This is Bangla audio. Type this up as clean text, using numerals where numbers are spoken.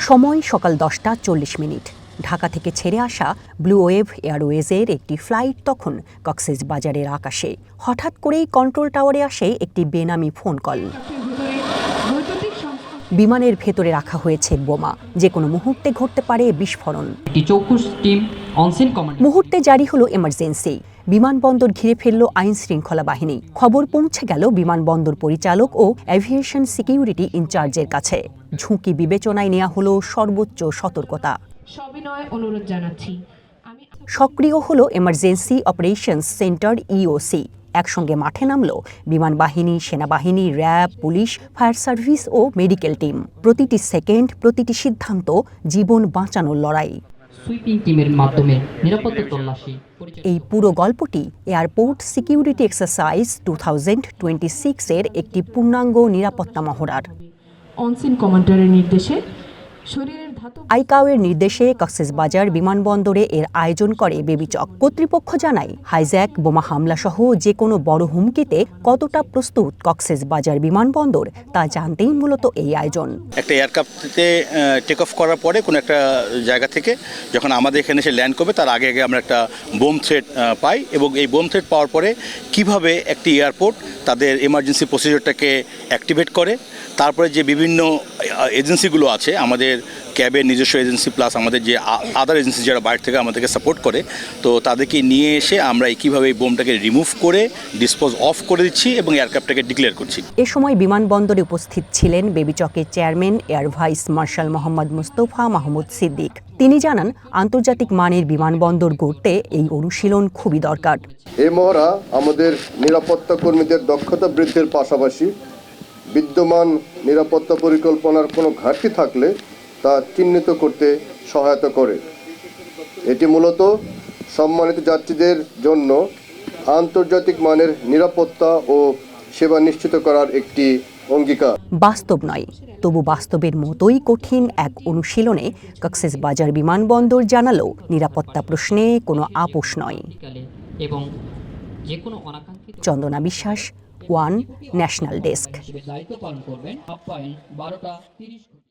সময় সকাল 10:40। ঢাকা থেকে ছেড়ে আসা ব্লু ওয়েভ এয়ারওয়েজের একটি ফ্লাইট তখন কক্সবাজারের আকাশে। হঠাৎ করেই কন্ট্রোল টাওয়ারে আসে একটি বেনামি ফোন কল। বিমানের ভেতরে রাখা হয়েছে বোমা, যে কোনো মুহূর্তে ঘটতে পারে বিস্ফোরণ। মুহূর্তে জারি হলো এমার্জেন্সি। বিমানবন্দর ঘিরে ফেলল আইন শৃঙ্খলা বাহিনী। খবর পৌঁছে গেল বিমানবন্দর পরিচালক ও এভিয়েশন সিকিউরিটি ইনচার্জের কাছে। ঝুঁকি বিবেচনায় নেওয়া হলো সর্বোচ্চ সতর্কতা। সবিনয় অনুরোধ জানাচ্ছি। সক্রিয় হলো এমার্জেন্সি অপারেশনস সেন্টার ইওসি। একসঙ্গে মাঠে নামল বিমান বাহিনী, সেনাবাহিনী, র্যাব, পুলিশ, ফায়ার সার্ভিস ও মেডিকেল টিম। প্রতিটি সেকেন্ড, প্রতিটি সিদ্ধান্ত জীবন বাঁচানোর লড়াই। সুইপিং টিমের মাধ্যমে নিরাপত্তা তল্লাশি। এই পুরো গল্পটি এয়ারপোর্ট সিকিউরিটি এক্সারসাইজ 2026 এর একটি পূর্ণাঙ্গ নিরাপত্তা মহড়ার। অনসিন কমান্ডারের নির্দেশে শরীরের আইকাওয়ের নির্দেশে কক্সবাজার বিমানবন্দরে এর আয়োজন করে বেবিচক কর্তৃপক্ষ জানায়, হাইজ্যাক, বোমা হামলা সহ যে কোনো বড় হুমকিতে কতটা প্রস্তুত কক্সবাজার বিমানবন্দর তা জানতেই মূলত এই আয়োজন। একটা এয়ারক্রাফটে টেক অফ করার পরে কোনো একটা জায়গা থেকে যখন আমাদের এখানে এসে ল্যান্ড করবে তার আগে আগে আমরা একটা বোম থ্রেট পাই, এবং এই বোম থ্রেট পাওয়ার পরে কিভাবে একটি এয়ারপোর্ট তাদের এমার্জেন্সি প্রসিডিওরটাকে অ্যাক্টিভেট করে। তারপরে যে বিভিন্ন এজেন্সিগুলো আছে, আমাদের ক্যাবের নিজস্ব এজেন্সি প্লাস আমাদের যে আদার এজেন্সি যারা বাইরে থেকে আমাদেরকে সাপোর্ট করে, তো তাদেরকে নিয়ে এসে আমরা কীভাবে এই বোমটাকে রিমুভ করে ডিসপোজ অফ করে দিচ্ছি এবং এয়ারক্রাফটটাকে ডিক্লেয়ার করছি। এ সময় বিমানবন্দরে উপস্থিত ছিলেন বেবিচকের chairman air vice marshal Mohammad Mustafa Mahmud Siddique. তিনি জানান, আন্তর্জাতিক মানের বিমানবন্দর গড়তে এই অনুশীলন খুবই দরকার। এই মহড়া আমাদের নিরাপত্তা কর্মীদের দক্ষতা বৃদ্ধির পাশাপাশি বিদ্যমান নিরাপত্তা পরিকল্পনার কোনো ঘাটতি থাকলে তা চিহ্নিত করতে সহায়তা করে। এটি মূলত সম্মানিত যাত্রীদের জন্য আন্তর্জাতিক মানের নিরাপত্তা ও সেবা নিশ্চিত করার একটি অঙ্গীকার। বাস্তব নয়, তবু বাস্তবের মতোই কঠিন এক অনুশীলনে কক্সবাজার বিমানবন্দর জানালো, নিরাপত্তা প্রশ্নে কোনো আপোষ নয়। চন্দনা বিশ্বাস, ওয়ান ন্যাশনাল ডেস্ক। দায়িত্ব পালন করবেন 12:30